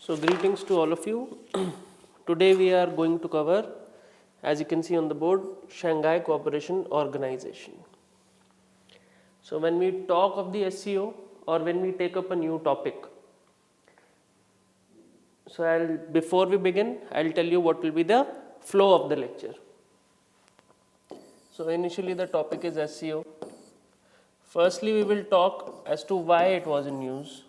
So greetings to all of you. Today we are going to cover, as you can see on the board, Shanghai Cooperation Organization. So when we talk of the SCO or when we take up a new topic, so before we begin, I'll tell you what will be the flow of the lecture. So initially the topic is SCO. Firstly, we will talk as to why it was in news.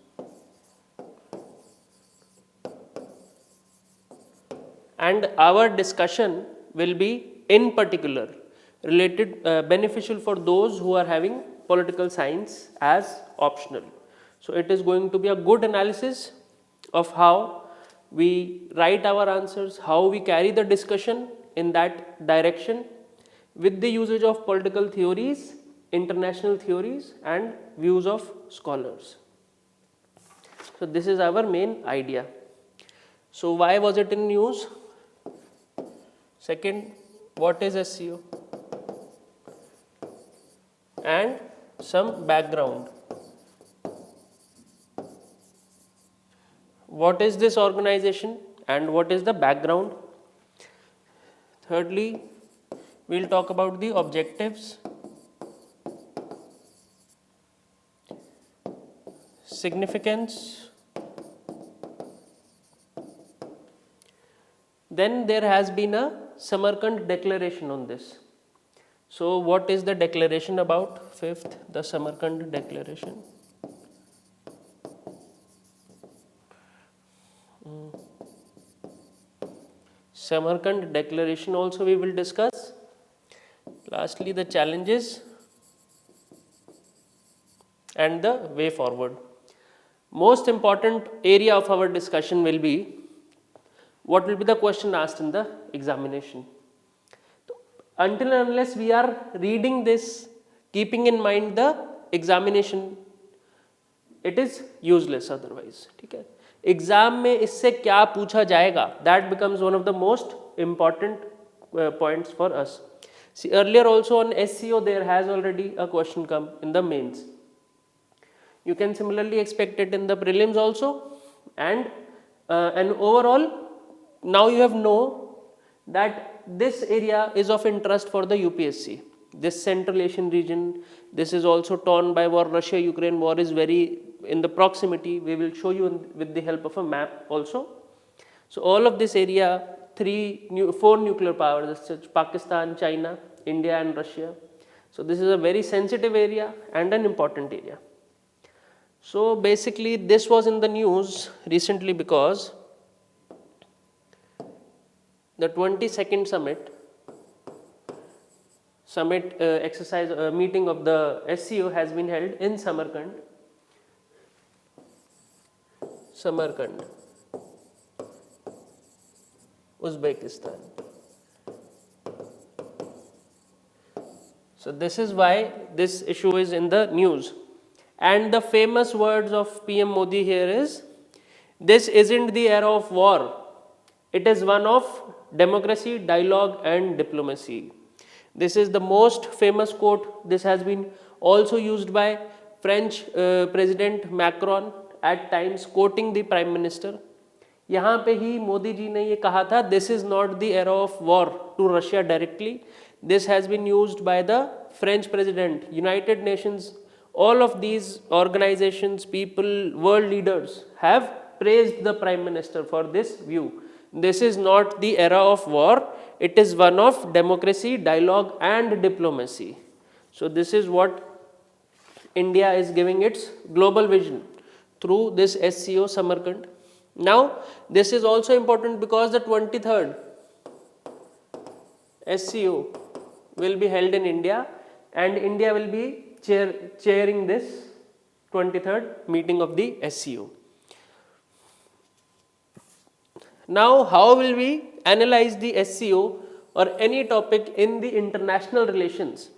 And our discussion will be in particular related beneficial for those who are having political science as optional. So it is going to be a good analysis of how we write our answers, how we carry the discussion in that direction with the usage of political theories, international theories and views of scholars. So this is our main idea. So why was it in news? Second, what is SCO? And some background. What is this organization and what is the background? Thirdly, we will talk about the objectives, significance. Then there has been a Samarkand declaration on this. So what is the declaration about? Fifth, the Samarkand declaration. Samarkand declaration also we will discuss. Lastly, the challenges and the way forward. Most important area of our discussion will be what will be the question asked in the examination. Until and unless we are reading this, keeping in mind the examination, it is useless otherwise. ठीक है? Exam में इससे क्या पूछा जाएगा? That becomes one of the most important points for us. See, earlier also on SCO there has already a question come in the mains. You can similarly expect it in the prelims also, and overall now you have know that this area is of interest for the UPSC. This Central Asian region, this is also torn by war. Russia-Ukraine war is very in the proximity. We will show you with the help of a map also. So all of this area, four nuclear powers, such as Pakistan, China, India and Russia. So this is a very sensitive area and an important area. So basically this was in the news recently because the 22nd summit exercise meeting of the SCO has been held in Samarkand, Uzbekistan. So this is why this issue is in the news. And the famous words of PM Modi here is, this isn't the era of war, it is one of democracy, dialogue and diplomacy. This is the most famous quote. This has been also used by French President Macron at times, quoting the Prime Minister. यहाँ पे ही मोदी जी ने ये कहा था, this is not the era of war to Russia directly. This has been used by the French President, United Nations. All of these organizations, people, world leaders have praised the Prime Minister for this view. This is not the era of war, it is one of democracy, dialogue and diplomacy. So this is what India is giving its global vision through this SCO Samarkand. Now this is also important because the 23rd SCO will be held in India and India will be chairing this 23rd meeting of the SCO. Now, how will we analyze the SCO or any topic in the international relations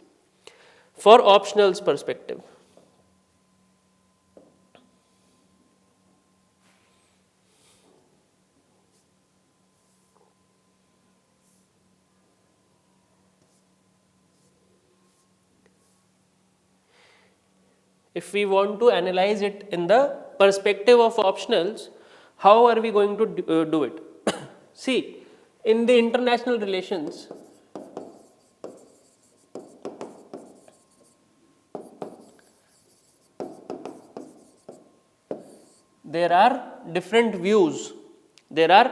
for optionals perspective? If we want to analyze it in the perspective of optionals, How are we going to do it? See, in the international relations, there are different views. There are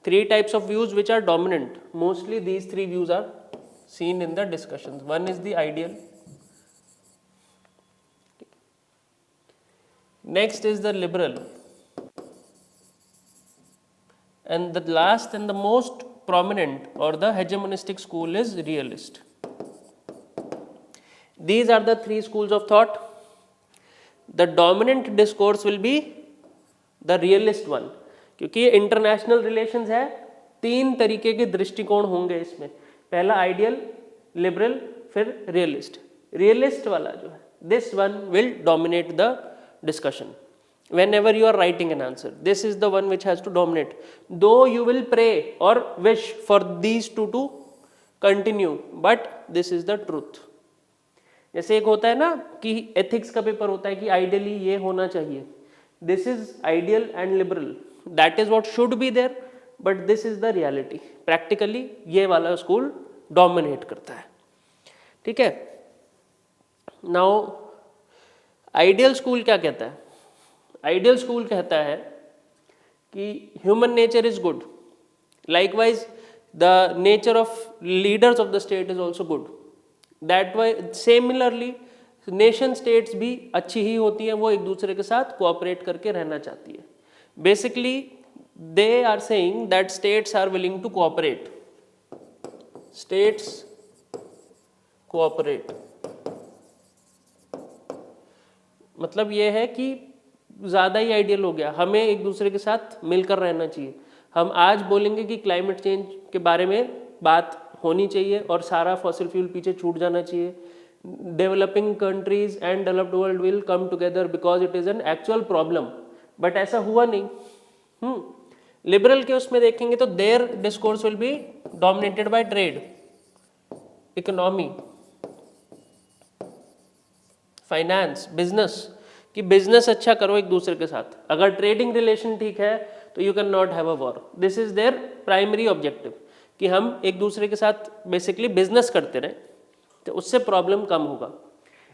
three types of views which are dominant. Mostly these three views are seen in the discussions. One is the ideal. Next is the liberal. And the last and the most prominent or the hegemonistic school is realist. These are the three schools of thought. The dominant discourse will be the realist one, क्योंकि ये international relations है, तीन तरीके के दृष्टिकोण होंगे इसमें. पहला आइडियल, लिबरल, फिर रियलिस्ट. रियलिस्ट वाला जो है, this one will dominate the discussion whenever you are writing an answer. This is the one which has to dominate. Though you will pray or wish for these two to continue, but this is the truth. जैसे एक होता है ना कि ethics का paper होता है कि आइडियली ये होना चाहिए. This is ideal and liberal, that is what should be there, but this is the reality. Practically ये वाला स्कूल डोमिनेट करता है. ठीक है. नाउ आइडियल स्कूल क्या कहता है? आइडियल स्कूल कहता है कि human nature is good, likewise the nature of leaders of the state is also good. That why similarly nation states भी अच्छी ही होती हैं, वो एक दूसरे के साथ कोऑपरेट करके रहना चाहती है. Basically they are saying that states are willing to cooperate. States cooperate मतलब ये है कि ज़्यादा ही आइडियल हो गया, हमें एक दूसरे के साथ मिलकर रहना चाहिए. हम आज बोलेंगे कि क्लाइमेट चेंज के बारे में बात होनी चाहिए और सारा फॉसिल फ्यूल पीछे छूट जाना चाहिए. Developing countries and developed world will come together because it is an actual problem, but ऐसा हुआ नहीं. लिबरल के उसमें देखेंगे तो there discourse will be dominated by trade, economy, finance, business, कि बिजनेस अच्छा करो एक दूसरे के साथ. अगर ट्रेडिंग रिलेशन ठीक है तो you can not have a war. This is there primary objective, कि हम एक दूसरे के साथ बेसिकली बिजनेस करते रहें, तो उससे प्रॉब्लम कम होगा.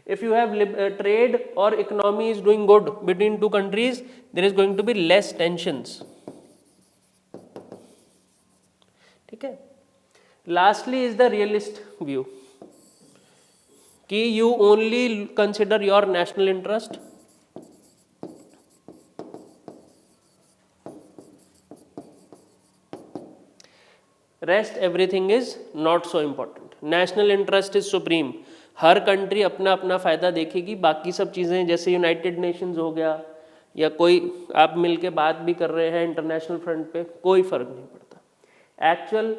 इफ यू हैव ट्रेड और economy is doing good between two countries, there is going to be less tensions. ठीक है. Lastly is the realist view, कि you only consider your national interest, rest everything is not so important. National interest is supreme. हर country अपना अपना फ़ायदा देखेगी, बाकी सब चीज़ें जैसे यूनाइटेड नेशंस हो गया या कोई आप मिलके बात भी कर रहे हैं इंटरनेशनल फ्रंट पे, कोई फ़र्क नहीं पड़ता. Actual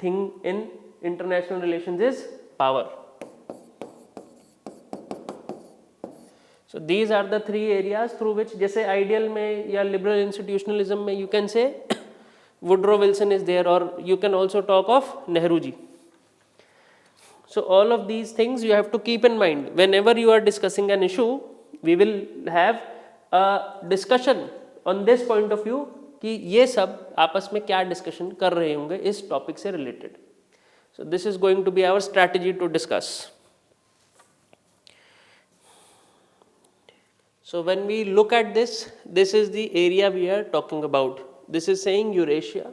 thing in international relations is power. So these are the three areas through which, जैसे आइडियल में या लिबरल इंस्टीट्यूशनलिज्म में you can say Woodrow Wilson is there, or you can also talk of Nehru ji. So all of these things you have to keep in mind whenever you are discussing an issue. We will have a discussion on this point of view कि ये सब आपस में क्या discussion कर रहे होंगे इस टॉपिक से related. So this is going to be our strategy to discuss. So when we look at this, this is the area we are talking about. This is saying Eurasia.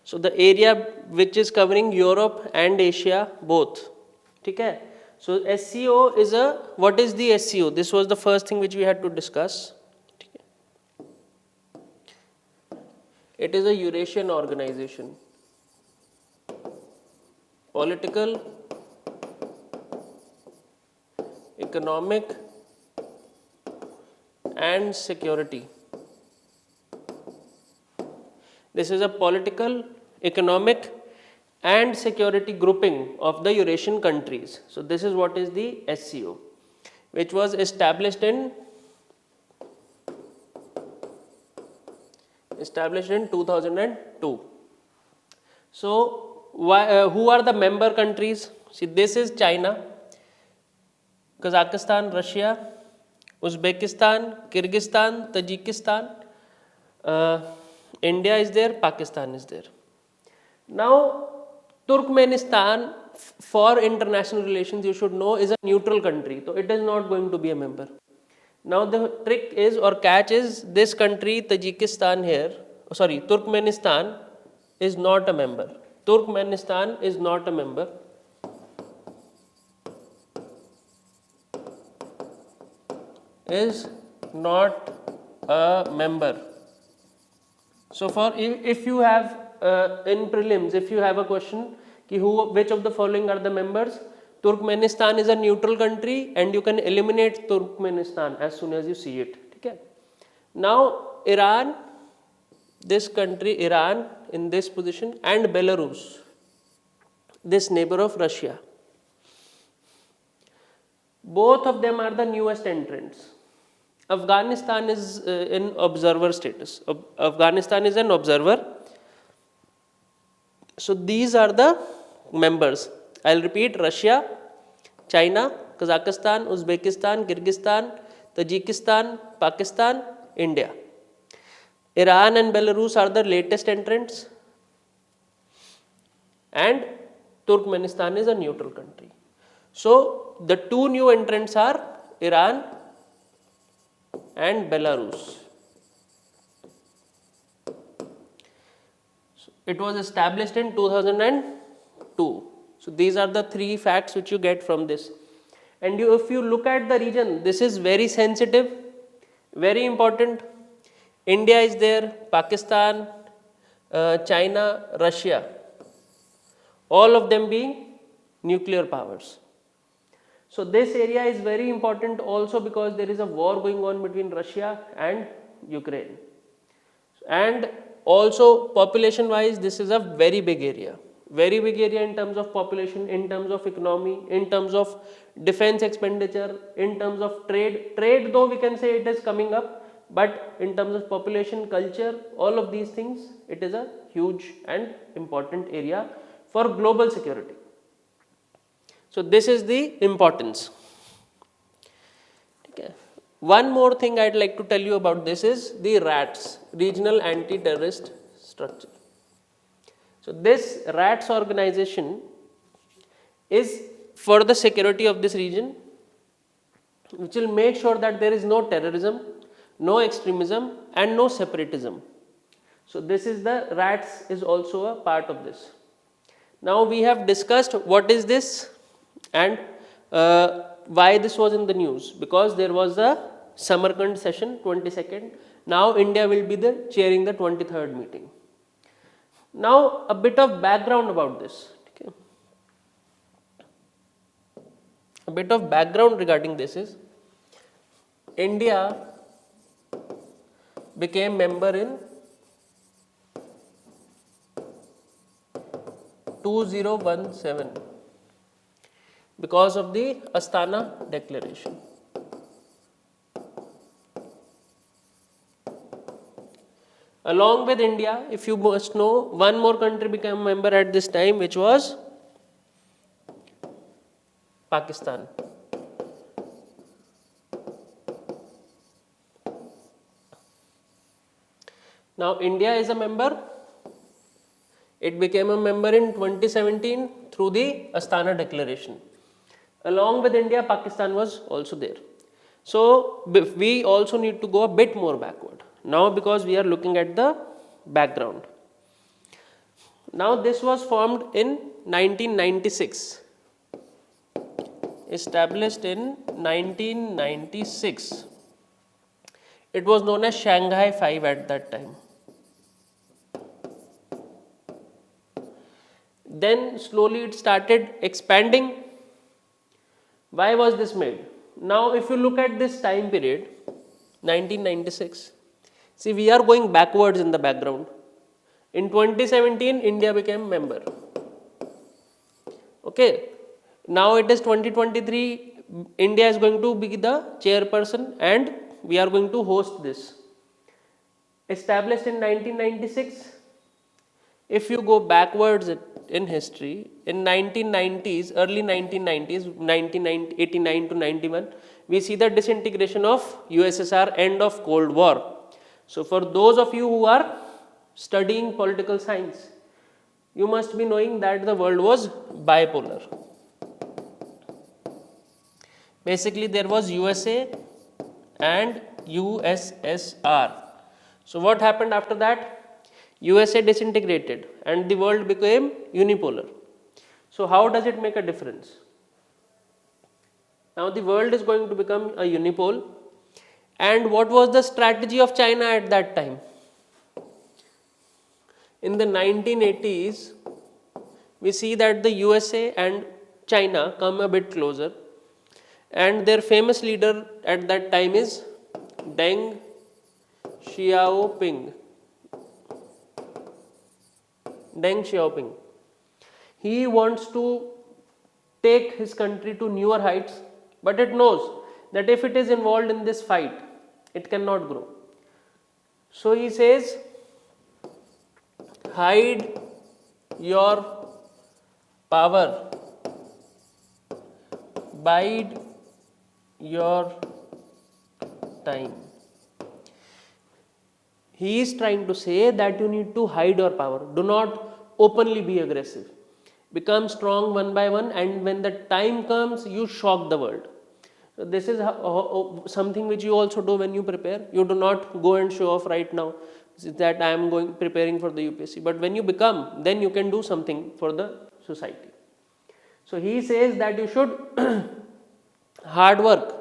So the area which is covering Europe and Asia both. ठीक है. So SCO is a, what is the SCO? This was the first thing which we had to discuss. ठीक है. It is a Eurasian organization. Political, economic and security. This is a political, economic and security grouping of the Eurasian countries. So this is what is the SCO, which was established in 2002. So who are the member countries? See, this is China, Kazakhstan, Russia, Uzbekistan, Kyrgyzstan, Tajikistan, uh, India is there, Pakistan is there. Now, Turkmenistan, for international relations, you should know, is a neutral country, so it is not going to be a member. Now, the trick is or catch is this country, Tajikistan here, sorry, Turkmenistan is not a member. Turkmenistan is not a member. Is not a member. So for if you have in prelims, if you have a question ki which of the following are the members, Turkmenistan is a neutral country and you can eliminate Turkmenistan as soon as you see it. Okay. Now Iran, this country Iran in this position, and Belarus, this neighbor of Russia. Both of them are the newest entrants. Afghanistan is in observer status. Afghanistan is an observer. So these are the members. I'll repeat: Russia, China, Kazakhstan, Uzbekistan, Kyrgyzstan, Tajikistan, Pakistan, India. Iran and Belarus are the latest entrants, and Turkmenistan is a neutral country. So the two new entrants are Iran and Belarus. So it was established in 2002. So these are the three facts which you get from this. And if you look at the region, this is very sensitive, very important. India is there, Pakistan, China, Russia, all of them being nuclear powers. So this area is very important also because there is a war going on between Russia and Ukraine. And also population wise, this is a very big area in terms of population, in terms of economy, in terms of defense expenditure, in terms of trade though we can say it is coming up, but in terms of population, culture, all of these things, it is a huge and important area for global security. So this is the importance. Okay. One more thing I'd like to tell you about this is the RATS, Regional Anti-Terrorist Structure. So this RATS organization is for the security of this region, which will make sure that there is no terrorism, no extremism and no separatism. So this is the RATS is also a part of this. Now we have discussed what is this and why this was in the news, because there was a Samarkand session 22nd. Now India will be the chairing the 23rd meeting. Now a bit of background about this. Okay. A bit of background regarding this is India became member in 2017 because of the Astana Declaration. Along with India, if you must know, one more country became a member at this time, which was Pakistan. Now India is a member. It became a member in 2017 through the Astana Declaration. Along with India, Pakistan was also there. So we also need to go a bit more backward now because we are looking at the background. Now this was formed in 1996, established in 1996. It was known as Shanghai 5 at that time. Then slowly it started expanding. Why was this made? Now if you look at this time period, 1996, see we are going backwards in the background. In 2017, India became member. Okay, now it is 2023, India is going to be the chairperson and we are going to host this. Established in 1996, if you go backwards in history, in 1990s, early 1990s, 1989 to 91, we see the disintegration of USSR, end of Cold War. So for those of you who are studying political science, you must be knowing that the world was bipolar. Basically there was USA and USSR. So what happened after that? USA disintegrated and the world became unipolar. So how does it make a difference? Now the world is going to become a unipole, and what was the strategy of China at that time? In the 1980s, we see that the USA and China come a bit closer, and their famous leader at that time is Deng Xiaoping. Deng Xiaoping. He wants to take his country to newer heights, but it knows that if it is involved in this fight, it cannot grow. So he says, hide your power, bide your time. He is trying to say that you need to hide your power. Do not openly be aggressive. Become strong one by one, and when the time comes, you shock the world. So this is something which you also do when you prepare. You do not go and show off right now that I am preparing for the UPSC. But when you become, then you can do something for the society. So he says that you should hard work,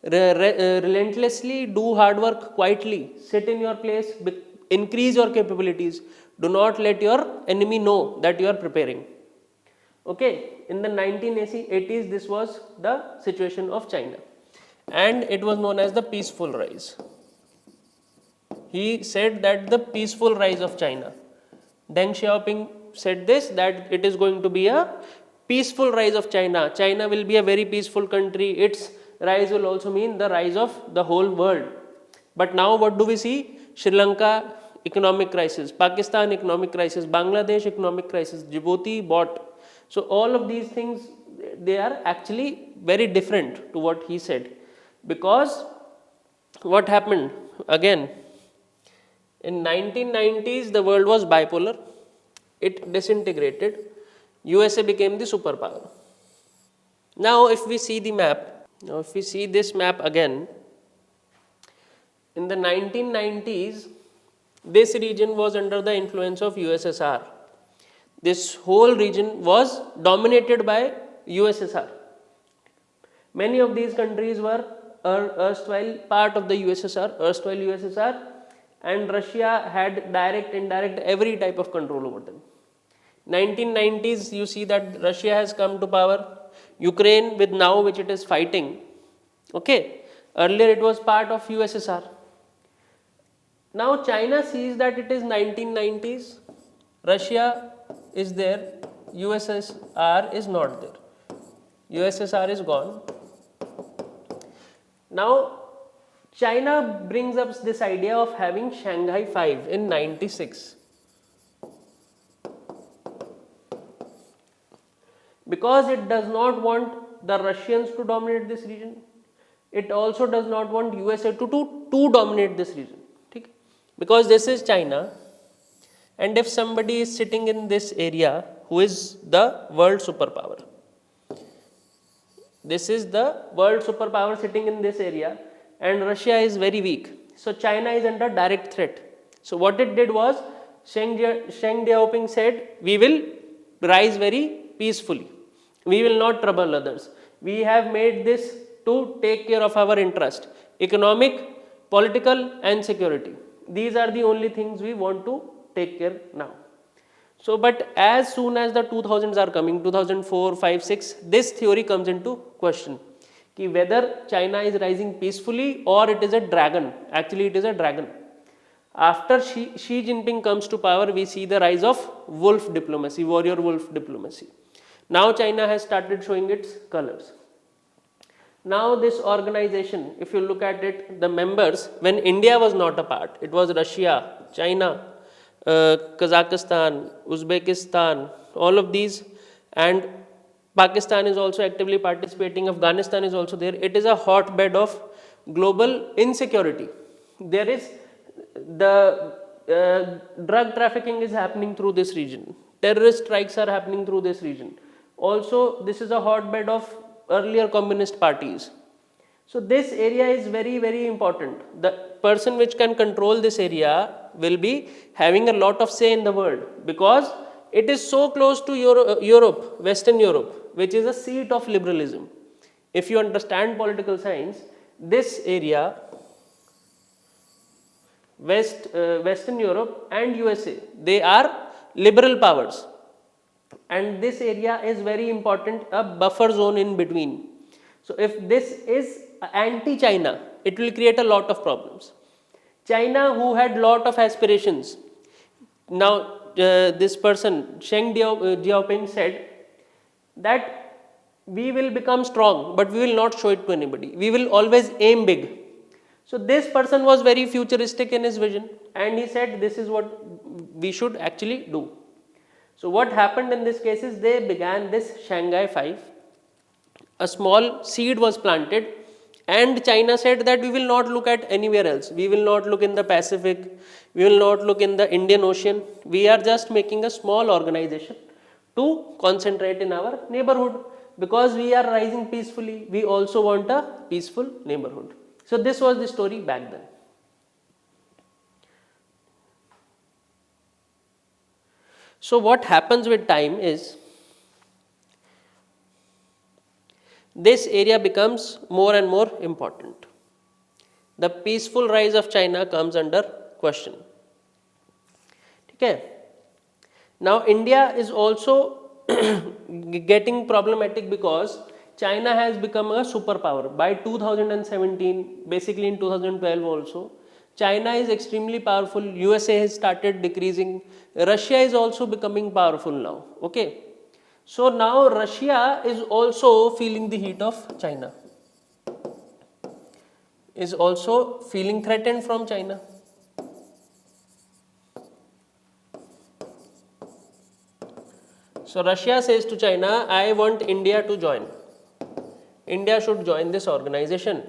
relentlessly do hard work quietly, sit in your place, increase your capabilities. Do not let your enemy know that you are preparing. Okay, in the 1980s, this was the situation of China, and it was known as the peaceful rise. He said that the peaceful rise of China. Deng Xiaoping said this, that it is going to be a peaceful rise of China. China will be a very peaceful country. Its rise will also mean the rise of the whole world. But now what do we see? Sri Lanka economic crisis, Pakistan economic crisis, Bangladesh economic crisis, Djibouti bought. So all of these things, they are actually very different to what he said, because what happened again, in 1990s the world was bipolar, it disintegrated, USA became the superpower. Now if we see the map, now if we see this map again, in the 1990s this region was under the influence of USSR. This whole region was dominated by USSR. Many of these countries were erstwhile part of the USSR, and Russia had direct, indirect, every type of control over them. 1990s, you see that Russia has come to power. Ukraine, with now which it is fighting, okay, earlier it was part of USSR. Now China sees that it is 1990s, Russia is there, USSR is not there. USSR is gone. Now China brings up this idea of having Shanghai 5 in 96. Because it does not want the Russians to dominate this region, it also does not want USA to dominate this region. Because this is China, and if somebody is sitting in this area who is the world superpower, this is the world superpower sitting in this area, and Russia is very weak. So China is under direct threat. So what it did was, Deng Xiaoping said, we will rise very peacefully. We will not trouble others. We have made this to take care of our interest, economic, political and security. These are the only things we want to take care now. So, but as soon as the 2000s are coming, 2004, 5, 6, this theory comes into question. Ki whether China is rising peacefully or it is a dragon. Actually, it is a dragon. After Xi Jinping comes to power, we see the rise of wolf diplomacy, warrior wolf diplomacy. Now China has started showing its colors. Now this organization, if you look at it, the members, when India was not a part, it was Russia, China, Kazakhstan, Uzbekistan, all of these, and Pakistan is also actively participating, Afghanistan is also there. It is a hotbed of global insecurity. There is the drug trafficking is happening through this region. Terrorist strikes are happening through this region. Also, this is a hotbed of earlier communist parties. So this area is very, very important. The person which can control this area will be having a lot of say in the world, because it is so close to Europe, Western Europe, which is a seat of liberalism. If you understand political science, this area, Western Europe and USA, they are liberal powers, and this area is very important, a buffer zone in between. So if this is anti-China, it will create a lot of problems. China, who had lot of aspirations, now this person Sheng Xiaoping said that we will become strong, but we will not show it to anybody. We will always aim big. So this person was very futuristic in his vision, and he said this is what we should actually do. So what happened in this case is they began this Shanghai 5. A small seed was planted, and China said that we will not look at anywhere else. We will not look in the Pacific. We will not look in the Indian Ocean. We are just making a small organization to concentrate in our neighborhood, because we are rising peacefully. We also want a peaceful neighborhood. So this was the story back then. So what happens with time is, this area becomes more and more important. The peaceful rise of China comes under question. Okay. Now India is also getting problematic, because China has become a superpower. By 2017, basically in 2012 also, China is extremely powerful. USA has started decreasing. Russia is also becoming powerful now. Okay. So now Russia is also feeling the heat of China, is also feeling threatened from China. So Russia says to China, I want India to join. India should join this organization.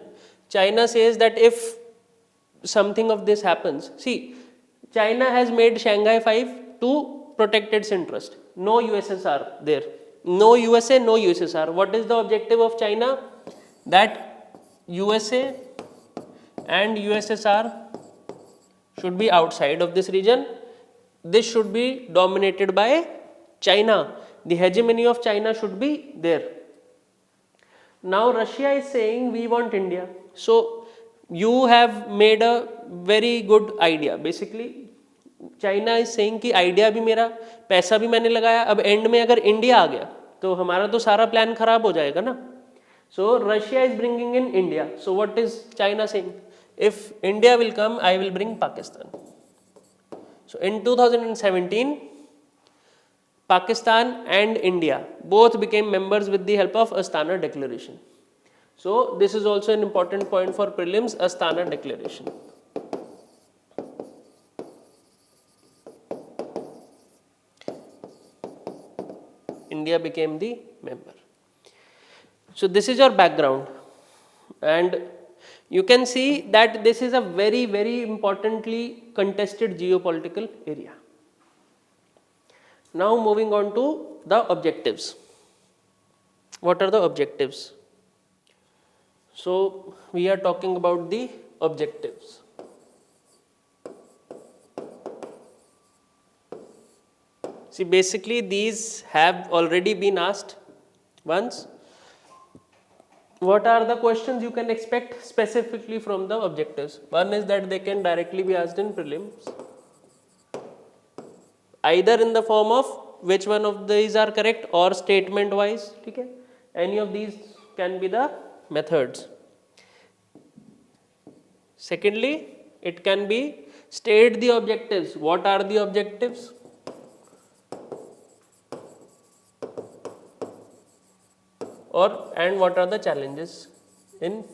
China says that if something of this happens, see, China has made Shanghai 5 to protect its interest. No USSR there. No USA, no USSR. What is the objective of China? That USA and USSR should be outside of this region. This should be dominated by China. The hegemony of China should be there. Now Russia is saying we want India. So you have made a very good idea. Basically China is saying कि idea भी मेरा, पैसा भी मैंने लगाया, अब end में अगर India आ गया तो हमारा तो सारा plan खराब हो जाएगा ना. So Russia is bringing in India. So what is China saying? If India will come, I will bring Pakistan. So in 2017, Pakistan and India both became members with the help of Astana Declaration. So this is also an important point for prelims, Astana Declaration. India became the member. So this is your background, and you can see that this is a very, very importantly contested geopolitical area. Now moving on to the objectives. What are the objectives? So we are talking about the objectives. See, basically these have already been asked once. What are the questions you can expect specifically from the objectives? One is that they can directly be asked in prelims, either in the form of which one of these are correct or statement wise. Okay? Any of these can be the methods. Secondly, it can be state the objectives. What are the objectives? And what are the challenges in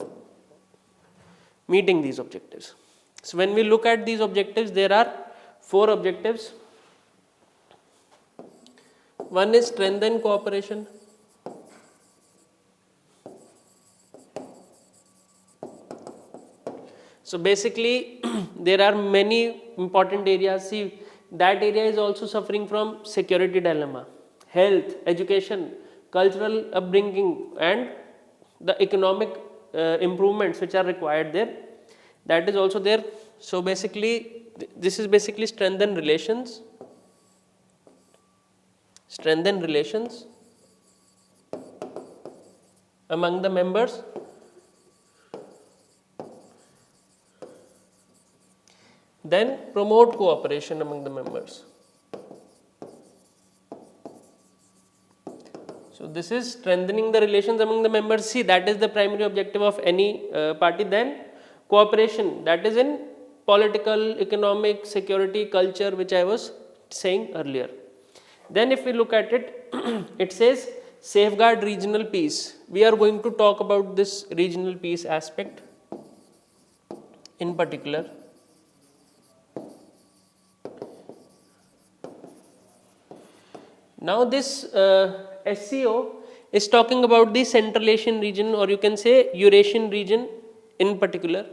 meeting these objectives? So when we look at these objectives, there are 4 objectives. One is strengthen cooperation. So basically there are many important areas. See, that area is also suffering from security dilemma, health, education, cultural upbringing, and the economic improvements which are required there, that is also there. So basically this is basically strengthen relations among the members, then promote cooperation among the members. So this is strengthening the relations among the members. See, that is the primary objective of any party. Then cooperation, that is in political, economic, security, culture, which I was saying earlier. Then if we look at it, it says safeguard regional peace. We are going to talk about this regional peace aspect in particular. Now this SCO is talking about the Central Asian region, or you can say Eurasian region in particular.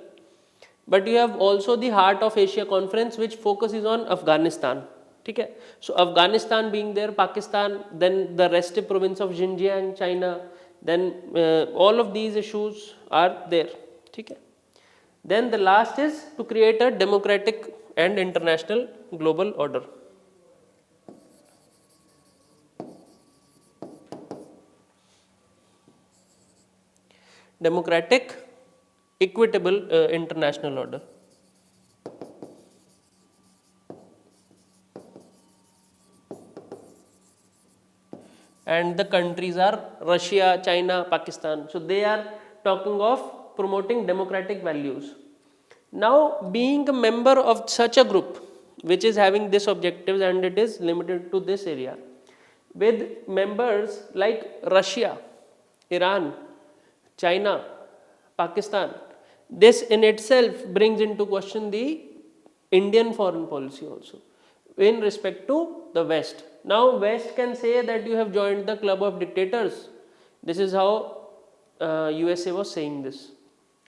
But you have also the Heart of Asia Conference, which focuses on Afghanistan. Okay? So Afghanistan being there, Pakistan, then the restive province of Xinjiang, China, then all of these issues are there. Okay? Then the last is to create a democratic and international global order. Democratic, equitable international order. And the countries are Russia, China, Pakistan. So they are talking of promoting democratic values. Now, being a member of such a group which is having this objectives, and it is limited to this area, with members like Russia, Iran, China, Pakistan, this in itself brings into question the Indian foreign policy also in respect to the West. Now West can say that you have joined the club of dictators. This is how USA was saying this.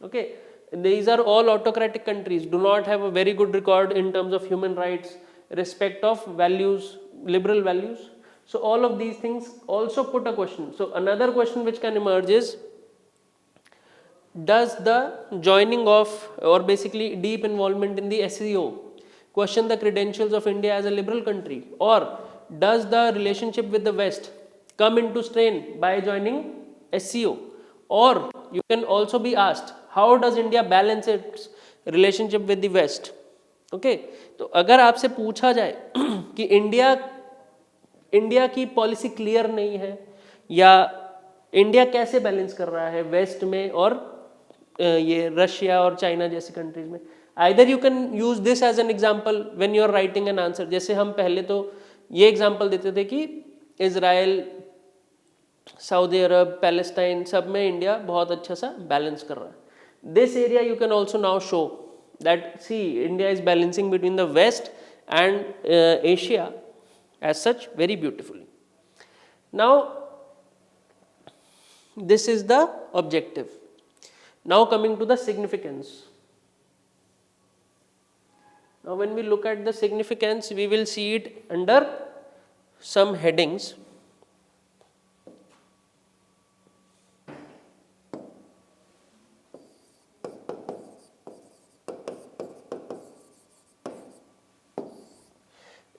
Okay, these are all autocratic countries, do not have a very good record in terms of human rights, respect of values, liberal values. So all of these things also put a question. So another question which can emerge is, does the joining of, or basically deep involvement in the SCO, question the credentials of India as a liberal country, or does the relationship with the West come into strain by joining SCO? Or you can also be asked, how does India balance its relationship with the West? Okay, तो अगर आपसे पूछा जाए कि India की policy clear नहीं है, या इंडिया कैसे बैलेंस कर रहा है वेस्ट में और ये रशिया और चाइना जैसी कंट्रीज में, either you can use this as an example when you are writing an answer. जैसे हम पहले तो ये एग्जांपल देते थे कि इजराइल, सऊदी अरब, पैलेस्टाइन, सब में इंडिया बहुत अच्छा सा बैलेंस कर रहा है. This area you can also now show that see India is balancing between the west and Asia as such very beautifully. Now this is the objective. Now coming to the significance. Now when we look at the significance, we will see it under some headings.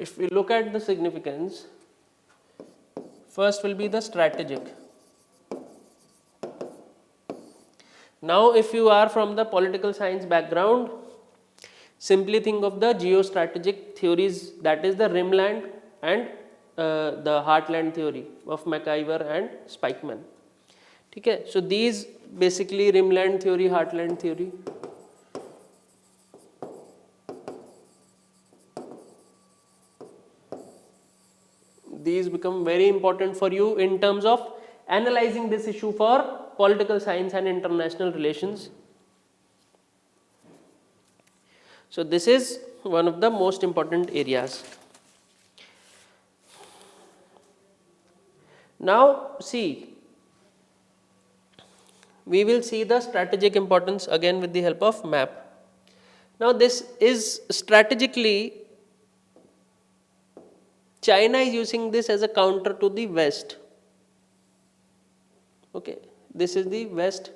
If we look at the significance, first will be the strategic. Now if you are from the political science background, simply think of the geostrategic theories, that is the rimland and the heartland theory of MacIver and Spikeman. Okay, so these basically rimland theory, heartland theory, these become very important for you in terms of analyzing this issue for political science and international relations. So this is one of the most important areas. Now see, we will see the strategic importance again with the help of map. Now this is strategically, China is using this as a counter to the West. Okay, this is the West.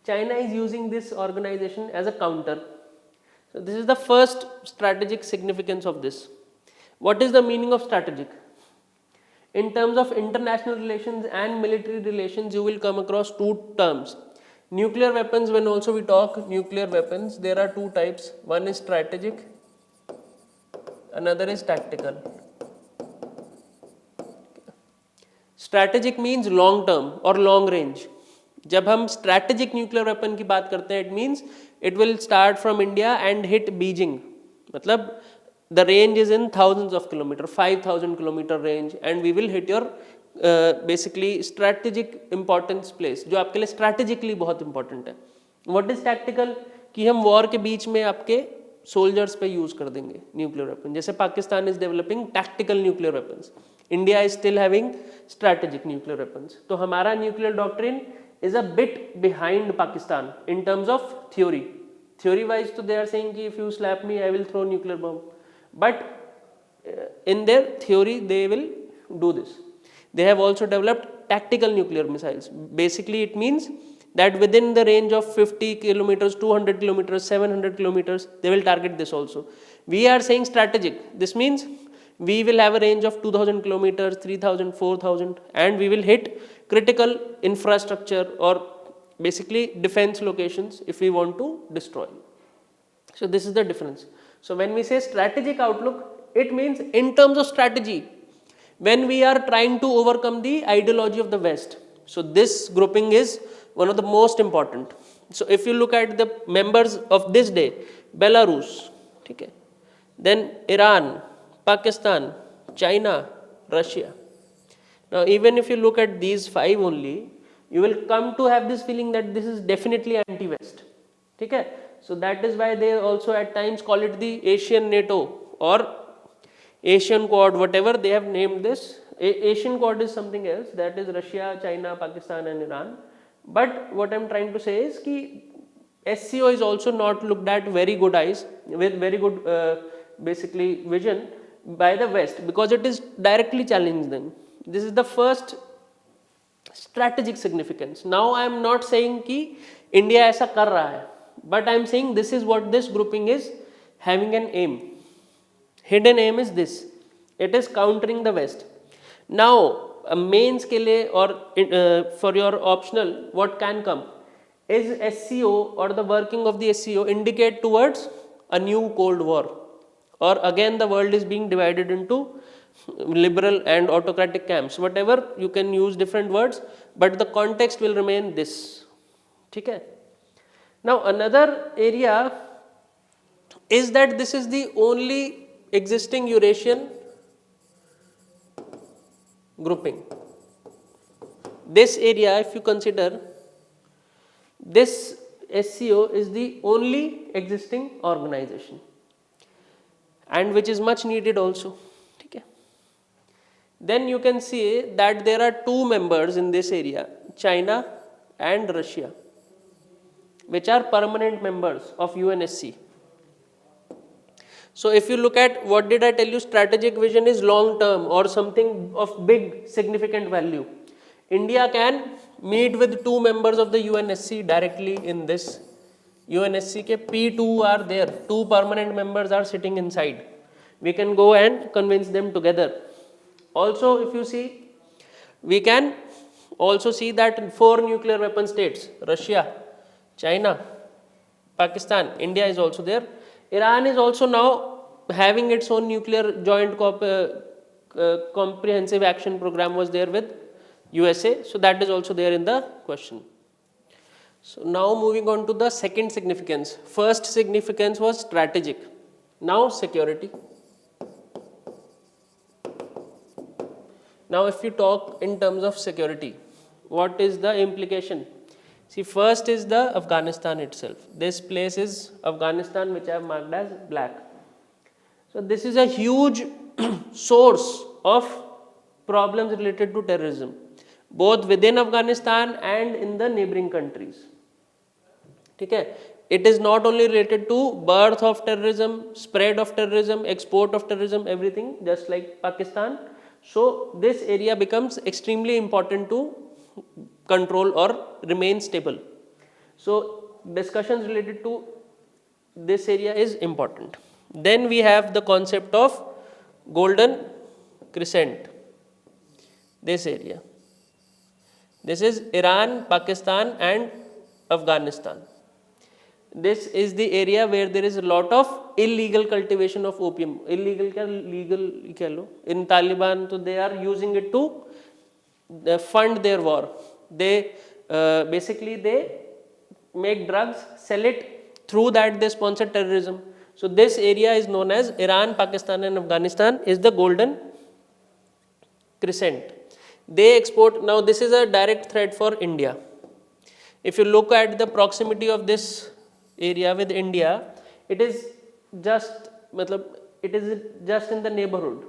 China is using this organization as a counter. So this is the first strategic significance of this. What is the meaning of strategic? In terms of international relations and military relations, you will come across two terms. Nuclear weapons, when also we talk nuclear weapons, there are two types. One is strategic, another is tactical. Strategic means long term or long range. जब हम strategic nuclear weapon की बात करते हैं, it means it will start from India and hit Beijing. मतलब the range is in thousands of kilometers, 5,000 kilometer range, and we will hit your basically strategic importance place, जो आपके लिए strategically बहुत important है. What is tactical? कि हम war के बीच में आपके soldiers पे use कर देंगे nuclear weapon. जैसे Pakistan is developing tactical nuclear weapons. India is still having strategic nuclear weapons. तो हमारा nuclear doctrine is a bit behind Pakistan in terms of theory. Theory wise, तो they are saying कि if you slap me, I will throw nuclear bomb. But in their theory, they will do this. They have also developed tactical nuclear missiles. Basically, it means that within the range of 50 kilometers, 200 kilometers, 700 kilometers, they will target this also. We are saying strategic. This means we will have a range of 2000 kilometers, 3000, 4000, and we will hit critical infrastructure or basically defense locations if we want to destroy. So this is the difference. So when we say strategic outlook, it means in terms of strategy, when we are trying to overcome the ideology of the West. So this grouping is one of the most important. So if you look at the members of this day, Belarus, okay, then Iran, Pakistan, China, Russia. Now even if you look at these five only, you will come to have this feeling that this is definitely anti-West. Okay? So that is why they also at times call it the Asian NATO or Asian Quad, whatever they have named this. Asian Quad is something else, that is Russia, China, Pakistan and Iran. But what I am trying to say is that SCO is also not looked at very good eyes, with very good basically vision by the West, because it is directly challenging them. This is the first strategic significance. Now I am not saying कि India ऐसा कर रहा है, but I am saying this is what this grouping is having an aim. Hidden aim is this. It is countering the West. Now mains के लिए or for your optional, what can come is SCO or the working of the SCO indicate towards a new Cold War, or again the world is being divided into liberal and autocratic camps, whatever you can use different words, but the context will remain this. Okay? Now another area is that this is the only existing Eurasian grouping. This area, if you consider, this SCO is the only existing organization, and which is much needed also. Okay. Then you can see that there are two members in this area, China and Russia, which are permanent members of UNSC. So if you look at, what did I tell you, strategic vision is long term or something of big significant value. India can meet with two members of the UNSC directly in this. UNSC ke P2 are there, two permanent members are sitting inside. We can go and convince them together. Also if you see, we can also see that 4 nuclear weapon states, Russia, China, Pakistan, India is also there. Iran is also now having its own nuclear joint comprehensive action program was there with USA. So that is also there in the question. So now moving on to the second significance. First significance was strategic. Now security. Now if you talk in terms of security, what is the implication? See, first is the Afghanistan itself. This place is Afghanistan, which I have marked as black. So this is a huge source of problems related to terrorism, both within Afghanistan and in the neighboring countries. Okay? it is not only related to birth of terrorism, spread of terrorism, export of terrorism, everything, just like Pakistan. So this area becomes extremely important to control or remain stable. So discussions related to this area is important. Then we have the concept of golden crescent, this area. This is Iran, Pakistan and Afghanistan. This is the area where there is a lot of illegal cultivation of opium. Illegal क्या legal क्या लो? In Taliban, so they are using it to fund their war. They basically they make drugs, sell it, through that they sponsor terrorism. So this area is known as Iran, Pakistan and Afghanistan is the golden crescent. They export, now this is a direct threat for India. If you look at the proximity of this area with India, it is just in the neighborhood,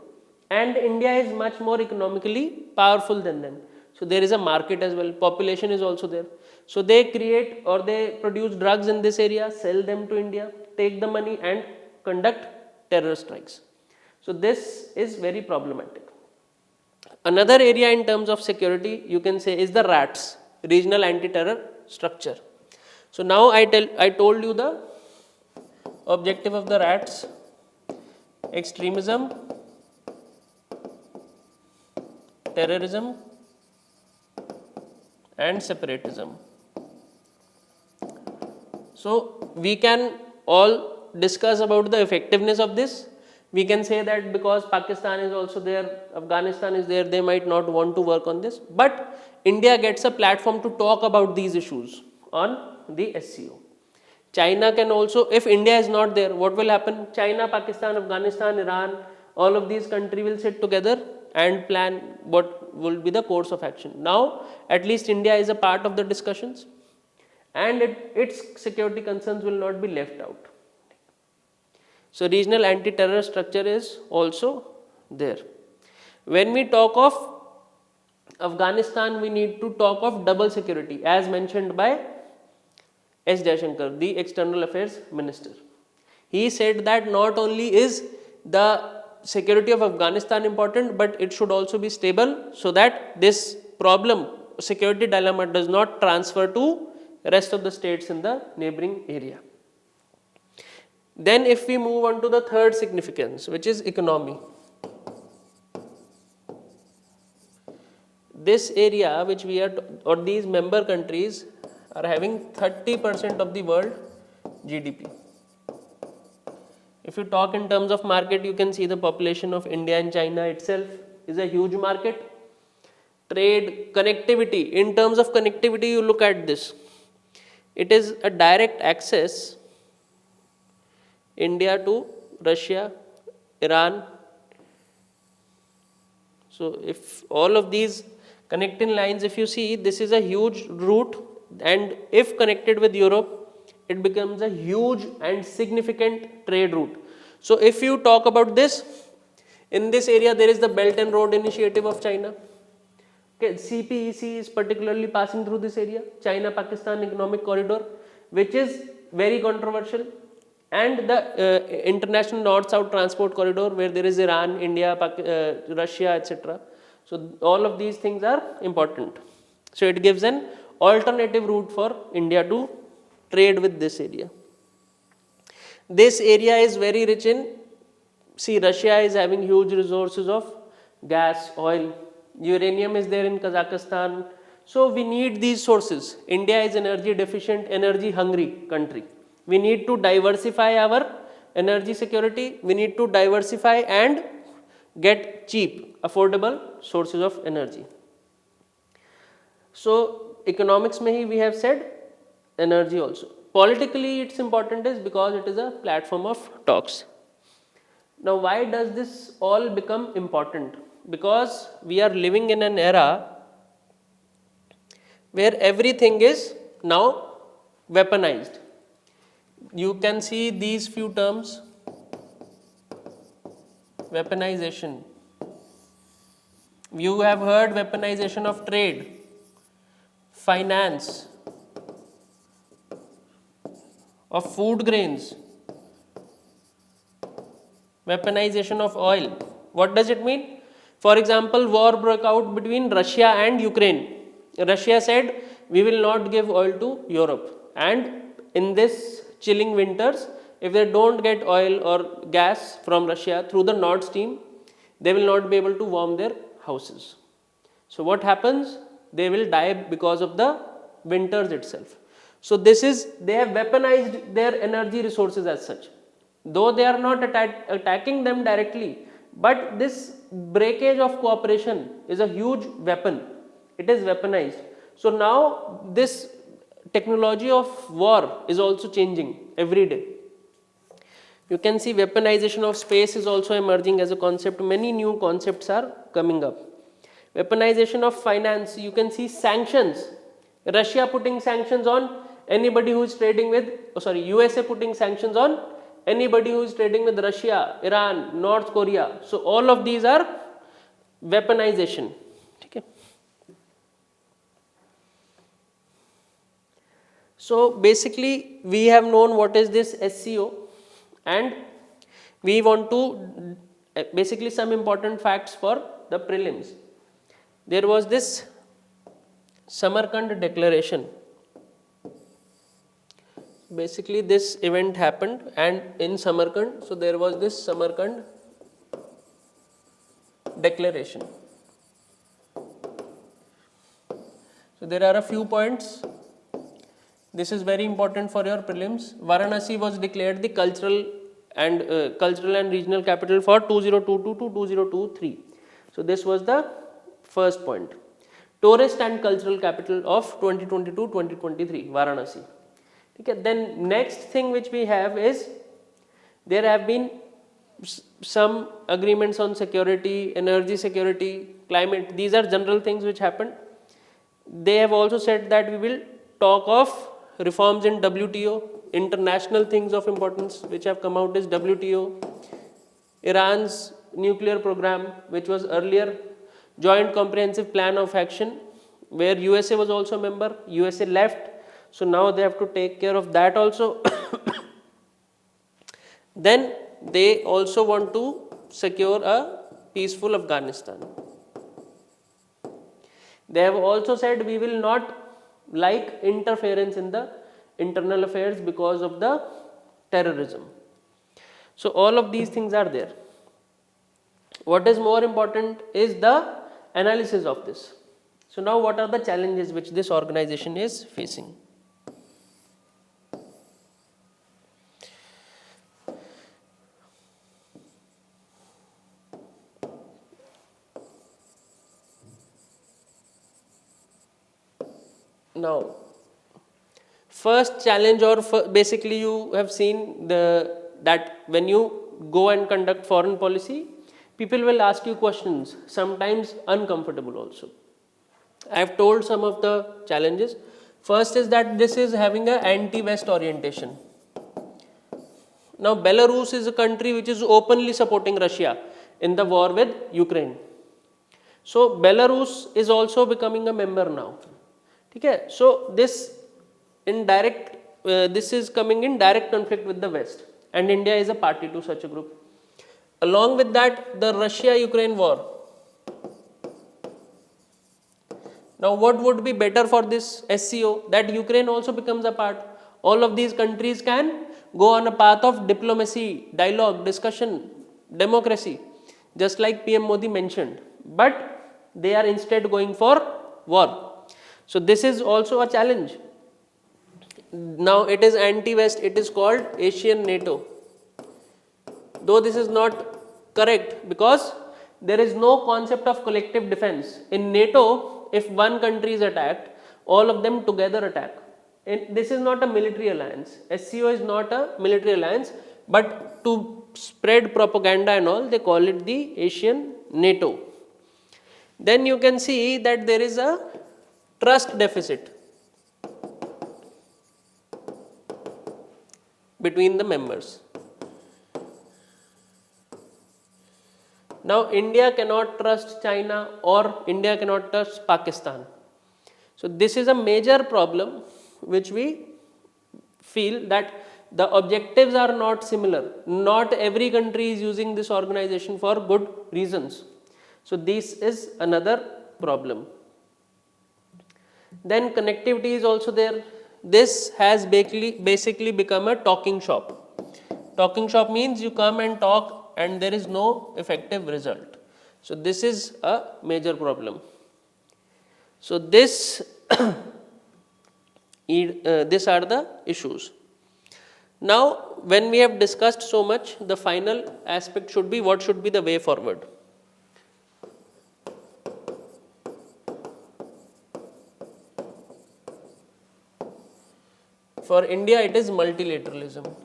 and India is much more economically powerful than them. So there is a market as well, population is also there. So they create or they produce drugs in this area, sell them to India, take the money and conduct terror strikes. So this is very problematic. Another area in terms of security you can say is the RATS, regional anti-terror structure. So now I told you the objective of the RATS: extremism, terrorism and separatism. So we can all discuss about the effectiveness of this. We can say that because Pakistan is also there, Afghanistan is there, they might not want to work on this, but India gets a platform to talk about these issues on the SCO. China can also, if India is not there, what will happen? China, Pakistan, Afghanistan, Iran, all of these countries will sit together and plan what will be the course of action. Now at least India is a part of the discussions, and its security concerns will not be left out. So regional anti-terror structure is also there. When we talk of Afghanistan, we need to talk of double security as mentioned by S. Jaishankar, the External Affairs Minister. He said that not only is the security of Afghanistan important, but it should also be stable so that this problem, security dilemma, does not transfer to rest of the states in the neighboring area. Then if we move on to the third significance, which is economy. This area which we are, or these member countries are having 30% of the world GDP. If you talk in terms of market, you can see the population of India and China itself is a huge market. Trade, connectivity, in terms of connectivity you look at this. It is a direct access India to Russia, Iran. So if all of these connecting lines, if you see, this is a huge route, and if connected with Europe, it becomes a huge and significant trade route. So if you talk about this, in this area there is the Belt and Road Initiative of China. Okay, CPEC is particularly passing through this area, China-Pakistan Economic Corridor, which is very controversial, and the International North-South Transport Corridor, where there is Iran, India, Russia, etc. So all of these things are important. So it gives an alternative route for India to trade with this area. This area is very rich in, see, Russia is having huge resources of gas, oil, uranium is there in Kazakhstan. So we need these sources. India is energy deficient, energy hungry country. We need to diversify our energy security. We need to diversify and get cheap, affordable sources of energy. So economics mein we have said, energy also. Politically its important is because it is a platform of talks. Now why does this all become important? Because we are living in an era where everything is now weaponized. You can see these few terms: weaponization. You have heard weaponization of trade, finance, of food grains, weaponization of oil. What does it mean? For example, war broke out between Russia and Ukraine. Russia said, we will not give oil to Europe. And in this chilling winters, if they don't get oil or gas from Russia through the Nord Stream, they will not be able to warm their houses. So what happens? They will die because of the winters itself. So this is, they have weaponized their energy resources as such. Though they are not attacking them directly, but this breakage of cooperation is a huge weapon. It is weaponized. So now this technology of war is also changing every day. You can see weaponization of space is also emerging as a concept. Many new concepts are coming up. Weaponization of finance, you can see sanctions. Russia putting sanctions on anybody who is trading with, USA putting sanctions on anybody who is trading with Russia, Iran, North Korea. So all of these are weaponization. Okay. So basically we have known what is this SCO, and we want to basically some important facts for the prelims. There was this Samarkand Declaration. Basically this event happened, and in Samarkand, so there was this Samarkand Declaration. So there are a few points. This is very important for your prelims. Varanasi was declared the cultural and regional capital for 2022 to 2023. So this was the first point. Tourist and cultural capital of 2022-2023, Varanasi. Okay. Then next thing which we have is, there have been some agreements on security, energy security, climate. These are general things which happened. They have also said that we will talk of reforms in WTO. International things of importance which have come out is WTO, Iran's nuclear program, which was earlier Joint Comprehensive Plan of Action, where USA was also a member. USA left, so now they have to take care of that also. Then they also want to secure a peaceful Afghanistan. They have also said we will not like interference in the internal affairs because of the terrorism. So all of these things are there. What is more important is the analysis of this. So now what are the challenges which this organization is facing? Now, first challenge, or basically you have seen that when you go and conduct foreign policy, people will ask you questions, sometimes uncomfortable also. I have told some of the challenges. First is that this is having an anti-West orientation. Now Belarus is a country which is openly supporting Russia in the war with Ukraine. So Belarus is also becoming a member now. Okay, so this is coming in direct conflict with the West, and India is a party to such a group. Along with that, the Russia-Ukraine war. Now what would be better for this SCO? That Ukraine also becomes a part. All of these countries can go on a path of diplomacy, dialogue, discussion, democracy, just like PM Modi mentioned. But they are instead going for war. So this is also a challenge. Now it is anti-West, it is called Asian NATO. Though this is not correct, because there is no concept of collective defense. In NATO, if one country is attacked, all of them together attack. And this is not a military alliance. SCO is not a military alliance, but to spread propaganda and all, they call it the Asian NATO. Then you can see that there is a trust deficit between the members. Now India cannot trust China, or India cannot trust Pakistan. So this is a major problem which we feel, that the objectives are not similar. Not every country is using this organization for good reasons. So this is another problem. Then connectivity is also there. This has basically become a talking shop. Talking shop means you come and talk and there is no effective result. So this is a major problem. So this these are the issues. Now when we have discussed so much, the final aspect should be what should be the way forward. For India it is multilateralism.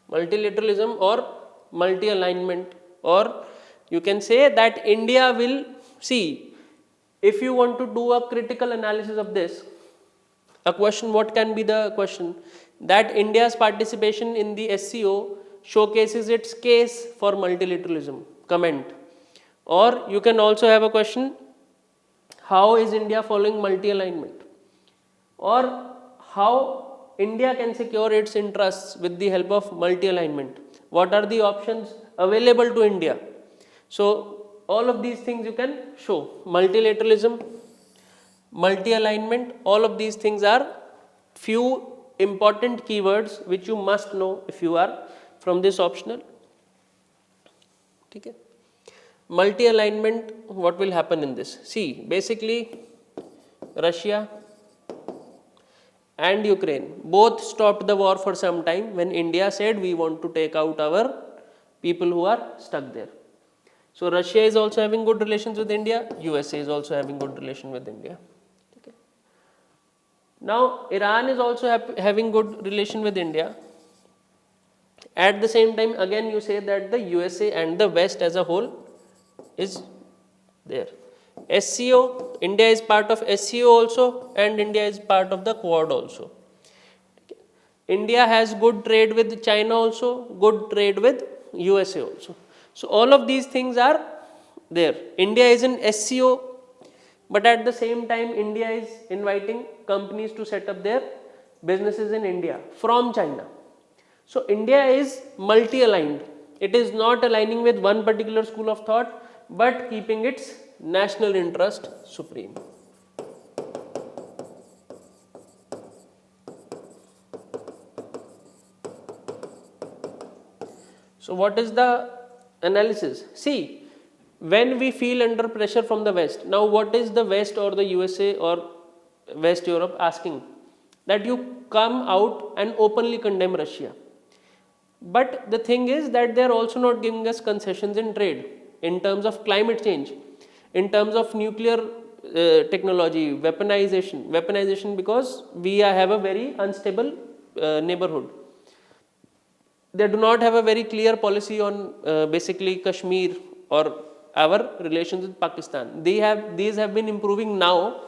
Multilateralism or multi-alignment, or you can say that India will see, if you want to do a critical analysis of this, a question, what can be the question? That India's participation in the SCO showcases its case for multilateralism, comment. Or you can also have a question, how is India following multi-alignment? Or how India can secure its interests with the help of multi-alignment? What are the options available to India? So all of these things you can show. Multilateralism, multi-alignment, all of these things are few important keywords which you must know if you are from this optional. Okay. Multi-alignment, what will happen in this? See, basically Russia and Ukraine both stopped the war for some time when India said we want to take out our people who are stuck there. So Russia is also having good relations with India, USA is also having good relation with India. Okay. Now Iran is also having good relation with India. At the same time, again you say that the USA and the West as a whole is there. SCO, India is part of SCO also, and India is part of the Quad also. Okay. India has good trade with China also, good trade with USA also. So all of these things are there. India is in SCO, but at the same time India is inviting companies to set up their businesses in India from China. So India is multi-aligned. It is not aligning with one particular school of thought, but keeping its national interest supreme. So what is the analysis? See, when we feel under pressure from the West, now what is the West or the USA or West Europe asking? That you come out and openly condemn Russia. But the thing is that they are also not giving us concessions in trade, in terms of climate change, in terms of nuclear technology, weaponization, because we have a very unstable neighborhood. They do not have a very clear policy on basically Kashmir or our relations with Pakistan. These have been improving now,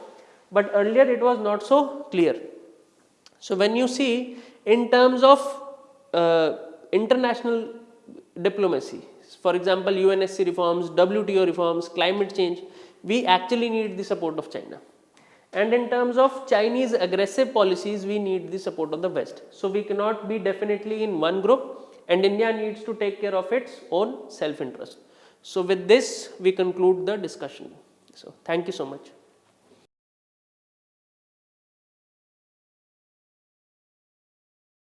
but earlier it was not so clear. So when you see in terms of international diplomacy, for example UNSC reforms, WTO reforms, climate change, we actually need the support of China. And in terms of Chinese aggressive policies, we need the support of the West. So we cannot be definitely in one group, and India needs to take care of its own self-interest. So with this we conclude the discussion. So thank you so much.